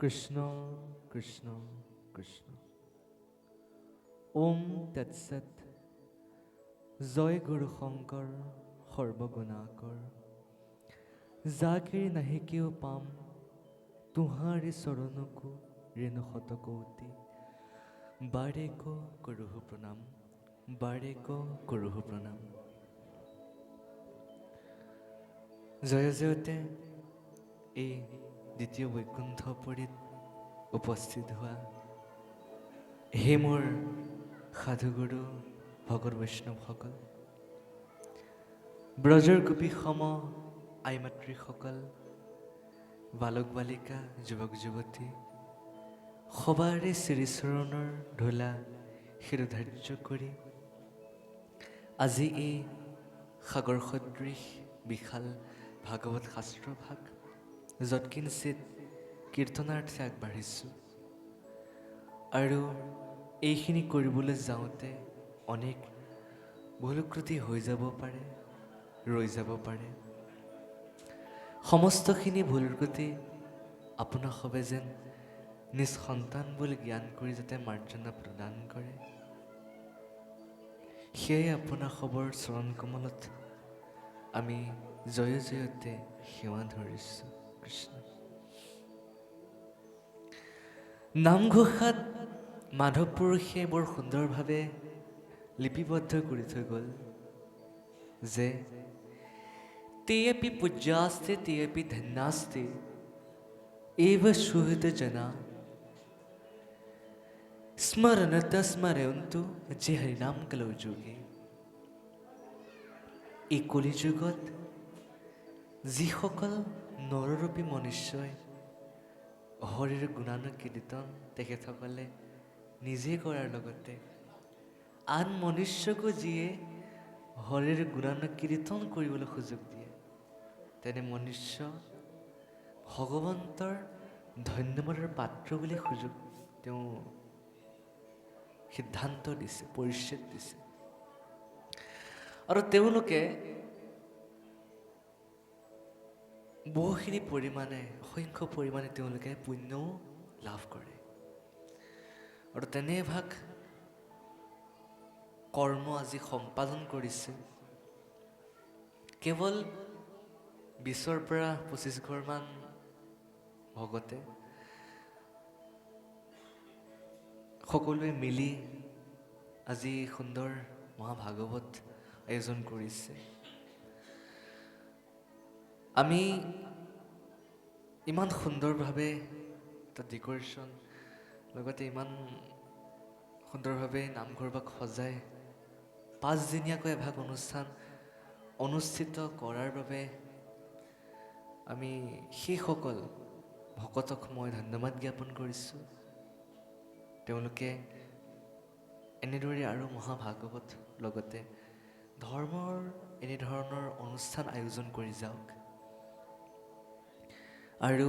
কৃষ্ণ কৃষ্ণ কৃষ্ণ। ওম তৎসৎ। জয় গুৰু শংকৰ সৰ্বগুণাকৰ। জাগিৰ নাহি কেও পাম তুহাৰি চৰণকো ৰেণু শতকৌটি। বাৰে ক কৰোহো প্ৰণাম, বাৰে ক কৰোহো প্ৰণাম। জয় জয়তে এই দ্বিতীয় বৈকুণ্ঠ পুৰীত উপস্থিত হোৱা হে মোৰ সাধুগুৰু ভগত বৈষ্ণৱসকল, ব্ৰজৰ গোপী সম আই মাতৃসকল, বালক বালিকা, যুৱক যুৱতী, সবাৰে শ্ৰীচৰণৰ ধূলা শিৰোধাৰ্য কৰি আজি এই সাগৰ সদৃশ বিশাল ভাগৱত শাস্ত্ৰভাগ যৎকিঞ্চিত কীৰ্তনাৰ্থে আগবাঢ়িছোঁ। আৰু এইখিনি কৰিবলৈ যাওঁতে অনেক ভুলক্ৰুটি হৈ যাব পাৰে, ৰৈ যাব পাৰে। সমস্তখিনি ভুলক্ৰুটি আপোনাক সবে যেন নিজ সন্তান বুলি জ্ঞান কৰি যাতে মাৰ্জনা প্ৰদান কৰে, সেয়ে আপোনাৰ সবৰ চৰণ কমলত আমি জয় জয়তে সেৱা ধৰিছোঁ। কৃষ্ণ নামঘোষাত মাধৱ পুৰুষে বৰ সুন্দৰভাৱে লিপিবদ্ধ কৰি থৈ গ'ল যে তেয়পি পূজ্যাস্তে তেয়পি ধন্যাস্তে এব সুহৃদ জনা স্মৰণত স্মৰয়ন্তু যে হৰিনাম কলৌ যোগে। এই কলিযুগত যিসকল নৰৰূপী মনুষ্যই হৰিৰ গুণানুকীৰ্তন তেখেতসকলে নিজে কৰাৰ লগতে আন মনুষ্যকো যিয়ে হৰিৰ গুণানুকীৰ্তন কৰিবলৈ সুযোগ দিয়ে, তেনে মনুষ্য ভগৱন্তৰ ধন্যবাদৰ পাত্ৰ বুলি সুযোগ তেওঁ সিদ্ধান্ত দিছে, পৰিচ্ছেদ দিছে। আৰু তেওঁলোকে বহুখিনি পৰিমাণে, অসংখ্য পৰিমাণে তেওঁলোকে পুণ্যও লাভ কৰে। আৰু তেনে ভাগ কৰ্ম আজি সম্পাদন কৰিছে কেৱল 20ৰ পৰা 25 ঘৰমান ভকতে সকলোৱে মিলি আজি সুন্দৰ মহাভাগৱত আয়োজন কৰিছে। আমি ইমান সুন্দৰভাৱে তাত ডেকৰেশ্যন, লগতে ইমান সুন্দৰভাৱে নামঘৰভাগ সজাই 5 দিনীয়াকৈ এভাগ অনুষ্ঠান অনুষ্ঠিত কৰাৰ বাবে আমি সেইসকল ভকতক মই ধন্যবাদ জ্ঞাপন কৰিছোঁ। তেওঁলোকে এনেদৰে আৰু মহাভাগৱত লগতে ধৰ্মৰ এনেধৰণৰ অনুষ্ঠান আয়োজন কৰি যাওক। আৰু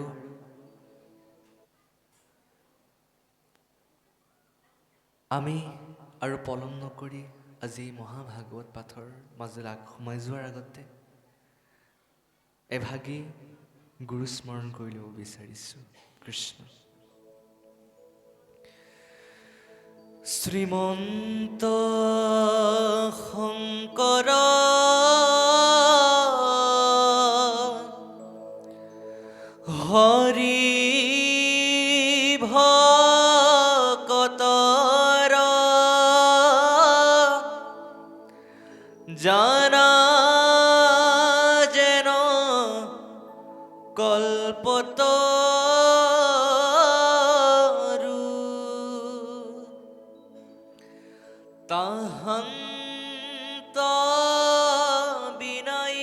আমি আৰু পলম নকৰি আজি মহাভাগৱত পাঠৰ মাজত সোমাই যোৱাৰ আগতে এভাগি গুৰু স্মৰণ কৰি ল'ব বিচাৰিছোঁ। কৃষ্ণ শ্ৰীমন্ত শংকৰ হৰি ভকতৰ জানা যেন কল্পতৰু তাহান্ত বিনাই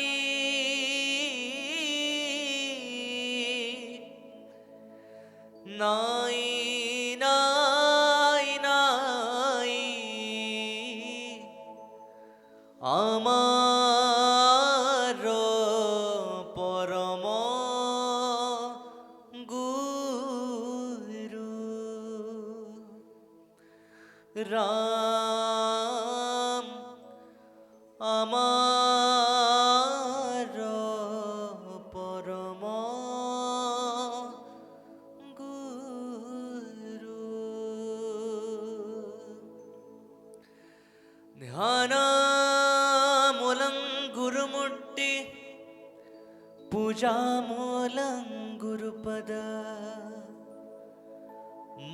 নাই নাই নাই আমাৰ পৰম গুৰু ৰাম আমাৰ পৰম গুৰু। বীজামূলং গুৰুপদ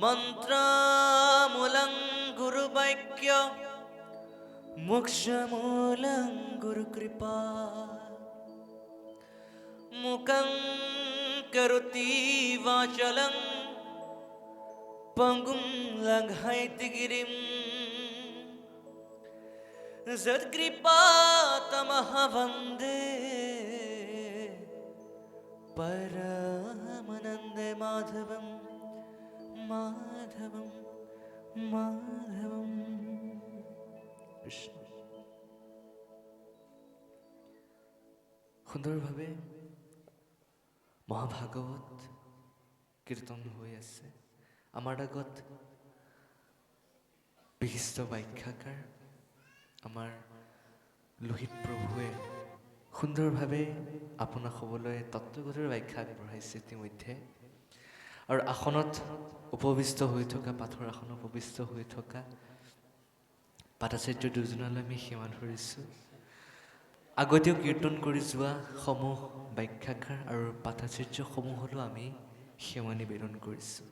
মন্ত্ৰামূলং গুৰুবাক্য মোক্ষমূলং গুৰুকৃপা মুখং কৰোতি বাচলং পঙ্গুং লঙ্ঘয়তি গিৰিম যৎকৃপাতমঃ বন্দে পৰমানন্দে মাধবম মাধবম মাধবম। কৃষ্ণ। সুন্দৰভাৱে মহাভাগৱত কীৰ্তন হৈ আছে। আমাৰ আগত বিশিষ্ট ব্যাখ্যাকাৰ আমাৰ লোহিত প্ৰভুৱে সুন্দৰভাৱে আপোনাক ক'বলৈ তত্ত্বগধুৰ ব্যাখ্যা আগবঢ়াইছে ইতিমধ্যে। আৰু আসনত উপবিষ্ট হৈ থকা পাথৰ আসনত উপবিষ্ট হৈ থকা পাঠাচাৰ্য দুজনলৈ আমি সেৱা ধৰিছোঁ। আগতেও কীৰ্তন কৰি যোৱা সমূহ ব্যাখ্যাকাৰ আৰু পাঠাচাৰ্যসমূহলৈও আমি সেৱা নিবেদন কৰিছোঁ।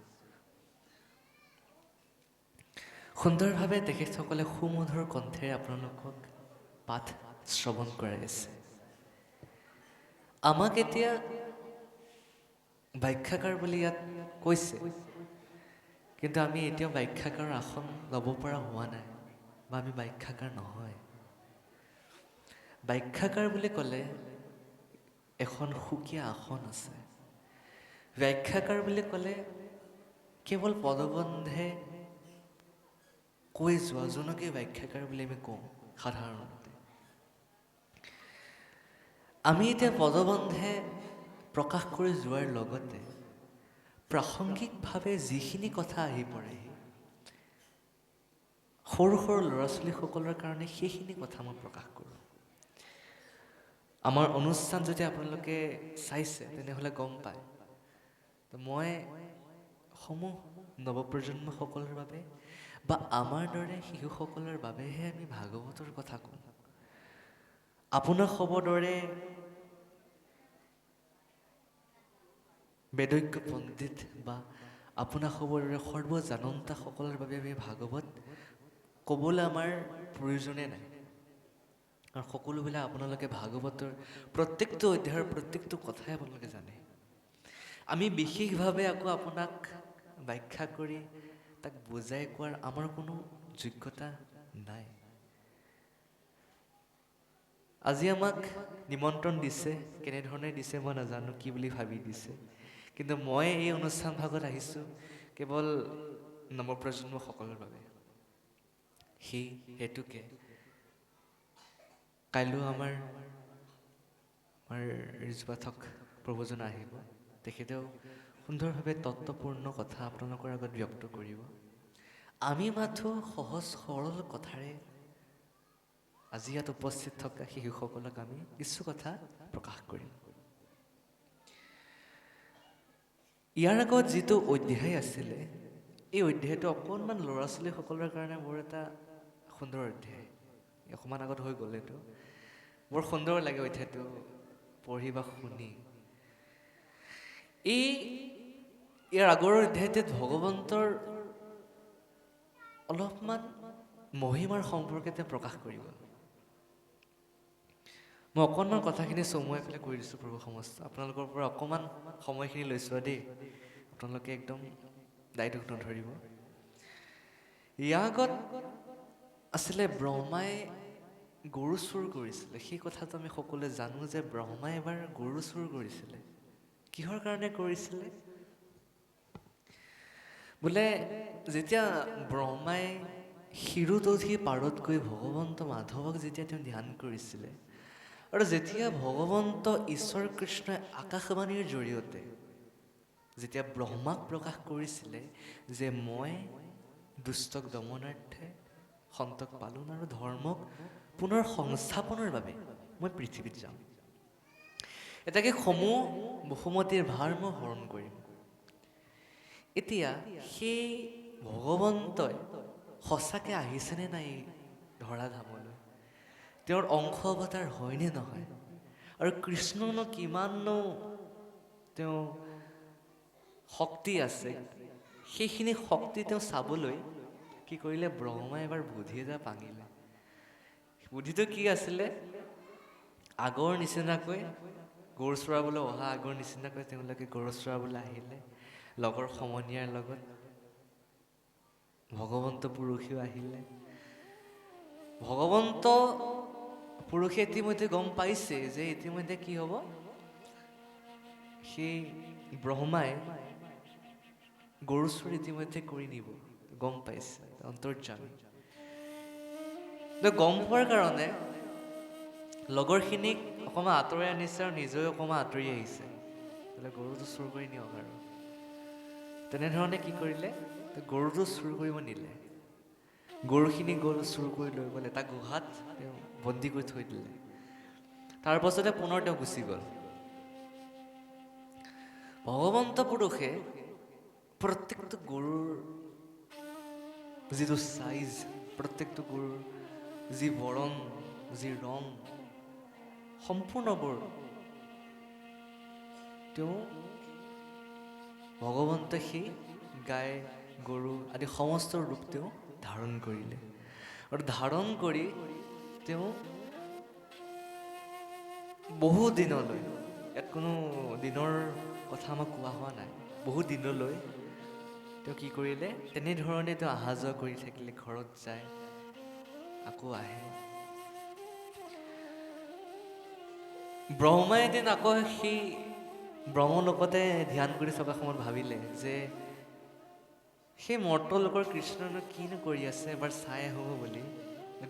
সুন্দৰভাৱে তেখেতসকলে সুমধুৰ কণ্ঠেৰে আপোনালোকক পাঠ শ্ৰৱণ কৰাই আছে। আমাক এতিয়া ব্যাখ্যাকাৰ বুলি ইয়াত কৈছে, কিন্তু আমি এতিয়াও ব্যাখ্যাকাৰৰ আসন ল'ব পৰা হোৱা নাই, বা আমি ব্যাখ্যাকাৰ নহয়। ব্যাখ্যাকাৰ বুলি ক'লে এখন সুকীয়া আসন আছে। ব্যাখ্যাকাৰ বুলি ক'লে কেৱল পদবন্ধে কৈ যোৱা জনকে ব্যাখ্যাকাৰ বুলি আমি কওঁ সাধাৰণতে। আমি এতিয়া পদবন্ধে প্ৰকাশ কৰি যোৱাৰ লগতে প্ৰাসংগিকভাৱে যিখিনি কথা আহি পৰে সৰু সৰু ল'ৰা ছোৱালীসকলৰ কাৰণে সেইখিনি কথা মই প্ৰকাশ কৰোঁ। আমাৰ অনুষ্ঠান যদি আপোনালোকে চাইছে তেনেহ'লে গম পায়, মই সমূহ নৱপ্ৰজন্মসকলৰ বাবে বা আমাৰ দৰে শিশুসকলৰ বাবেহে আমি ভাগৱতৰ কথা কওঁ। আপোনাৰ খবৰ দৰে বেদজ্ঞ পণ্ডিত বা আপোনাৰ খবৰ দৰে সৰ্বজানন্তাসকলৰ বাবে আমি ভাগৱত ক'বলৈ আমাৰ প্ৰয়োজনে নাই। আৰু সকলোবিলাক আপোনালোকে ভাগৱতৰ প্ৰত্যেকটো অধ্যায়ৰ প্ৰত্যেকটো কথাই আপোনালোকে জানে। আমি বিশেষভাৱে আকৌ আপোনাক ব্যাখ্যা কৰি তাক বুজাই কোৱাৰ আমাৰ কোনো যোগ্যতা নাই। আজি আমাক নিমন্ত্ৰণ দিছে, কেনেধৰণে দিছে মই নাজানো, কি বুলি ভাবি দিছে, কিন্তু মই এই অনুষ্ঠান ভাগত আহিছোঁ কেৱল নৱপ্ৰজন্মসকলৰ বাবে। সেই হেতুকে কাইলৈ আমাৰ ঋজুপাঠক প্ৰভুজন আহিব। তেখেতেও সুন্দৰভাৱে তত্ত্বপূৰ্ণ কথা আপোনালোকৰ আগত ব্যক্ত কৰিব। আমি মাথো সহজ সৰল কথাৰে আজি ইয়াত উপস্থিত থকা শিশুসকলক আমি কিছু কথা প্ৰকাশ কৰিম। ইয়াৰ আগত যিটো অধ্যায় আছিলে, এই অধ্যায়টো অকণমান ল'ৰা ছোৱালীসকলৰ কাৰণে বৰ এটা সুন্দৰ অধ্যায়। অকণমান আগত হৈ গ'লেতো বৰ সুন্দৰ লাগে অধ্যায়টো পঢ়ি বা শুনি। ইয়াৰ আগৰ অধ্যায়টোত ভগৱন্তৰ অলপমান মহিমাৰ সম্পৰ্কে তেওঁ প্ৰকাশ কৰিব। মই অকণমান কথাখিনি চমুৱাই পেলাই কৈ দিছোঁ প্ৰভু সমস্ত। আপোনালোকৰ পৰা অকণমান সময়খিনি লৈছোঁ দেই, আপোনালোকে একদম দায়িত্ব নধৰিব। ইয়াৰ আগত আছিলে ব্ৰহ্মাই গৰু চুৰ কৰিছিলে। সেই কথাটো আমি সকলোৱে জানো যে ব্ৰহ্মাই এবাৰ গৰু চুৰ কৰিছিলে। কিহৰ কাৰণে কৰিছিলে? বোলে যেতিয়া ব্ৰহ্মাই শিৰোদধি পাৰত গৈ ভগৱন্ত মাধৱক যেতিয়া তেওঁ ধ্যান কৰিছিলে, আৰু যেতিয়া ভগৱন্ত ঈশ্বৰ কৃষ্ণই আকাশবাণীৰ জৰিয়তে যেতিয়া ব্ৰহ্মাক প্ৰকাশ কৰিছিলে যে মই দুষ্টক দমনাৰ্থে, সন্তক পালন আৰু ধৰ্মক পুনৰ সংস্থাপনৰ বাবে মই পৃথিৱীত যাম, এটাকে সমূহ বসুমতীৰ ভাৰ মই হৰণ কৰিম। এতিয়া সেই ভগৱন্তই সঁচাকৈ আহিছেনে নাই ধৰাধামলৈ, তেওঁৰ অংশ অৱতাৰ হয়নে নহয়, আৰু কৃষ্ণনো কিমাননো তেওঁ শক্তি আছে, সেইখিনি শক্তি তেওঁ চাবলৈ কি কৰিলে, ব্ৰহ্মাই এবাৰ বুদ্ধি এটা পাঙিলে। বুদ্ধিটো কি আছিলে, আগৰ নিচিনাকৈ গৰু চৰাবলৈ অহা আগৰ নিচিনাকৈ তেওঁলোকে গৰু চৰাবলৈ আহিলে, লগৰ সমনীয়াৰ লগত ভগৱন্ত পুৰুষেও আহিলে। ভগৱন্ত পুৰুষে ইতিমধ্যে গম পাইছে যে ইতিমধ্যে কি হ'ব, সেই ব্ৰহ্মাই গৰু চুৰ ইতিমধ্যে কৰি নিব, গম পাইছে, অন্তৰ্যামী। গম পোৱাৰ কাৰণে লগৰখিনিক অকণমান আঁতৰাই আনিছে আৰু নিজেও অকণমান আঁতৰি আহিছে, বোলে গৰুটো চুৰ কৰি নিয়ক আৰু। তেনেধৰণে কি কৰিলে, গৰুটো চুৰ কৰিব নিলে। গৰুখিনি গ'ল, চুৰ কৰি লৈ গ'ল, এটা গুহাত তেওঁ বন্দী কৰি থৈ দিলে। তাৰ পাছতে পুনৰ তেওঁ গুচি গ'ল। ভগৱন্ত পুৰুষে প্ৰত্যেকটো গৰুৰ যিটো চাইজ, প্ৰত্যেকটো গৰুৰ যি বৰণ, যি ৰং, সম্পূৰ্ণবোৰ তেওঁ ভগৱন্ত সেই গাই গৰু আদি সমস্ত ৰূপ তেওঁ ধাৰণ কৰিলে। আৰু ধাৰণ কৰি তেওঁ বহু দিনলৈ, ইয়াত কোনো দিনৰ কথা আমাক কোৱা হোৱা নাই, বহু দিনলৈ তেওঁ কি কৰিলে, তেনেধৰণে তেওঁ অহা যোৱা কৰি থাকিলে, ঘৰত যায় আকৌ আহে। ব্ৰহ্মাই এদিন আকৌ সেই ব্ৰহ্মলোকতে ধ্যান কৰি থকা সময়ত ভাবিলে যে সেই মৰ্তলোকৰ কৃষ্ণনো কিনো কৰি আছে, এবাৰ চাই আহোঁ বুলি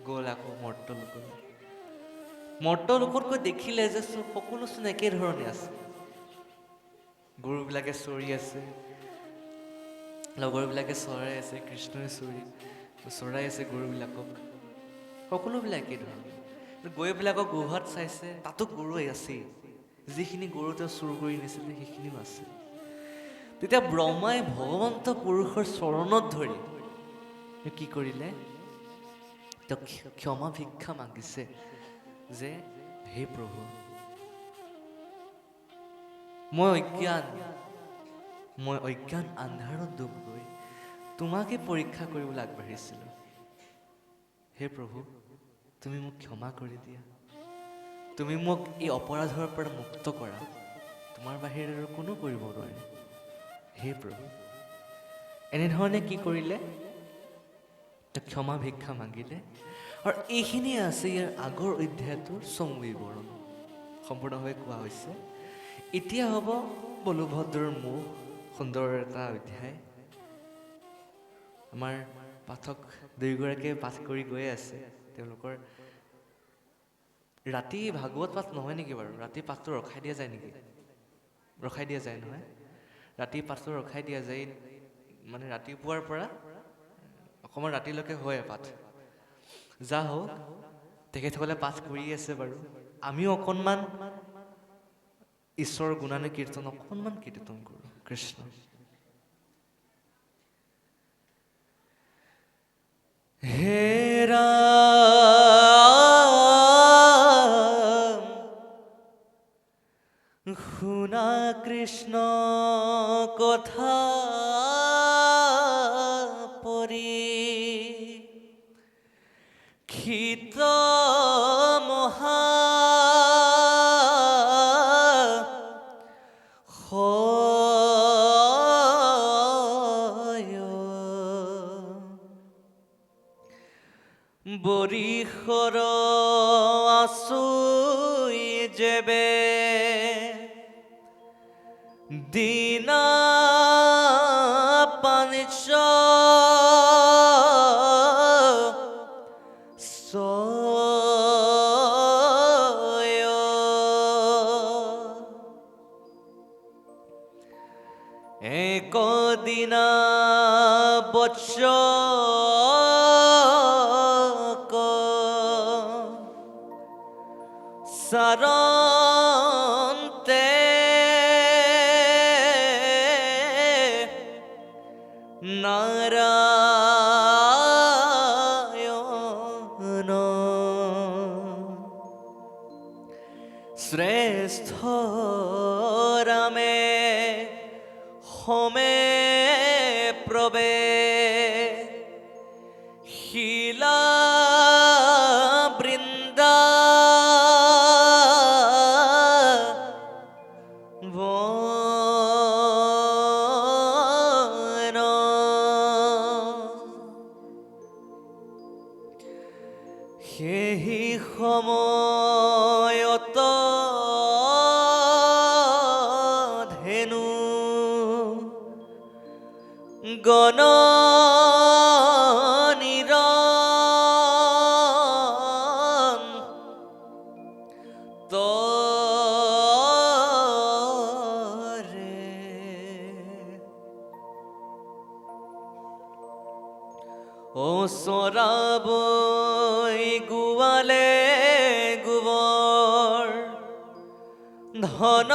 গ'ল আকৌ মৰ্তলোকলৈ। মৰ্তলোকতকৈ দেখিলে যে সকলোচোন একেধৰণে আছে, গৰুবিলাকে চৰি আছে, লগৰবিলাকে চৰাই আছে, কৃষ্ণই চৰাই আছে গৰুবিলাকক, সকলোবিলাক একেধৰণে। গৈ পেলাই আকৌ গুহাত চাইছে, তাতো গৰু আছেই, যিখিনি গৰু তেওঁ চুৰ কৰি নিছিলে সেইখিনিও আছে। তেতিয়া ব্ৰহ্মাই ভগৱন্ত পুৰুষৰ চৰণত ধৰি কি কৰিলে, তেওঁ ক্ষমা ভিক্ষা মাগিছে যে হে প্ৰভু, মই অজ্ঞান আন্ধাৰত ডুব গৈ তোমাকে পৰীক্ষা কৰিবলৈ আগবাঢ়িছিলোঁ। হে প্ৰভু, তুমি মোক ক্ষমা কৰি দিয়া, তুমি মোক এই অপৰাধৰ পৰা মুক্ত কৰা, তোমাৰ বাহিৰে আৰু কোনো কৰিব নোৱাৰে, হে প্ৰভু। এনেধৰণে কি কৰিলে, ক্ষমা ভিক্ষা মাগিলে। আৰু এইখিনিয়ে আছে ইয়াৰ আগৰ অধ্যায়টোৰ চমু বিৱৰণ, সম্পূৰ্ণভাৱে কোৱা হৈছে। এতিয়া হ'ব বলভদ্ৰৰ মুখ, সুন্দৰ এটা অধ্যায়। আমাৰ পাঠক দুয়োগৰাকীয়ে পাঠ কৰি গৈ আছে, তেওঁলোকৰ ৰাতি ভাগৱত পাঠ নহয় নেকি বাৰু? ৰাতি পাঠটো ৰখাই দিয়া যায় নেকি? ৰখাই দিয়া যায় নহয়, ৰাতি পাঠটো ৰখাই দিয়া যায়, মানে ৰাতিপুৱাৰ পৰা অকণমান ৰাতিলৈকে হয় পাঠ। যা হওক, তেখেতসকলে পাঠ কৰি আছে বাৰু, আমিও অকণমান ঈশ্বৰৰ গুণানুকীৰ্তন অকণমান কীৰ্তন কৰোঁ। কৃষ্ণ হে ৰাম, শুনা কৃষ্ণ কথা পৰি, ক্ষিত মহা বৰিষৰ আছুই যেবে দীনা পানিচ একদিনা বৎস সাৰন্তে নাৰায়ণ শ্ৰেষ্ঠ ৰামে হমে প্ৰবে শিলা বৃন্দা সেই সময়ত ধেনু গণ নিৰণ তৰে চৰাবৈ গোৱালে গোবৰ ধন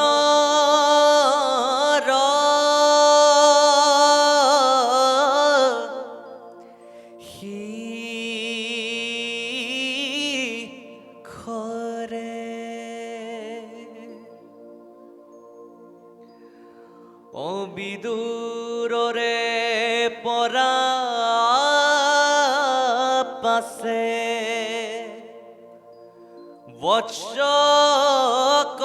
অবিদুৰৰে পৰা পাছে বৎসক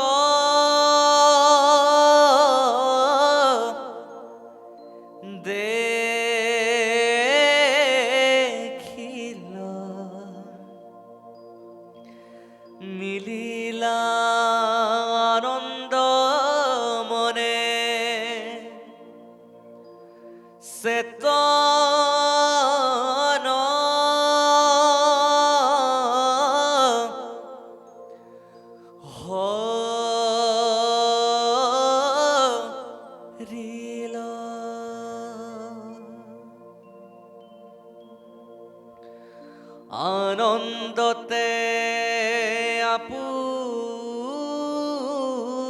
দেখিল মিলিলা আনন্দ মনে চেতন হৰিল আনন্দতে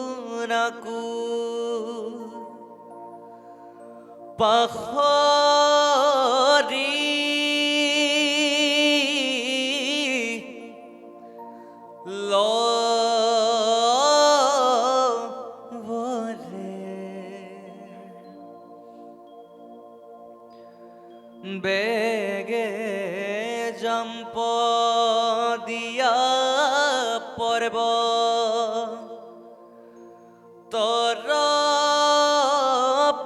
আপোনাকো পাহৰি লবলে বেগে জম্প দিয়া পৰ্ব তৰ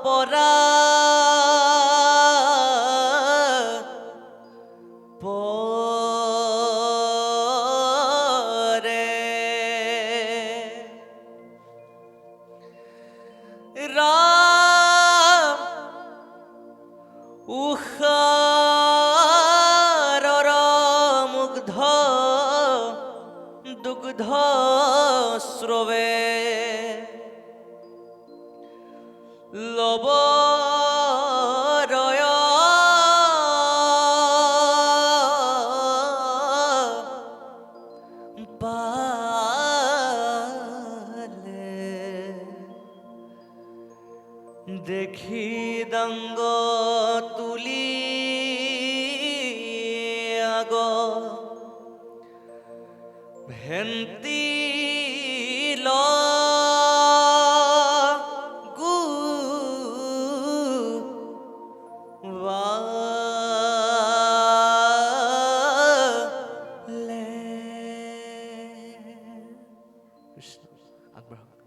পৰা ৰাম উষাৰৰ মুগ্ধ দুগ্ধ স্ৰৱে লবৰয় পালে দেখি দংগ তুলি আগ ভেন্তি কৃষ্ণ আগবাঢ়ক।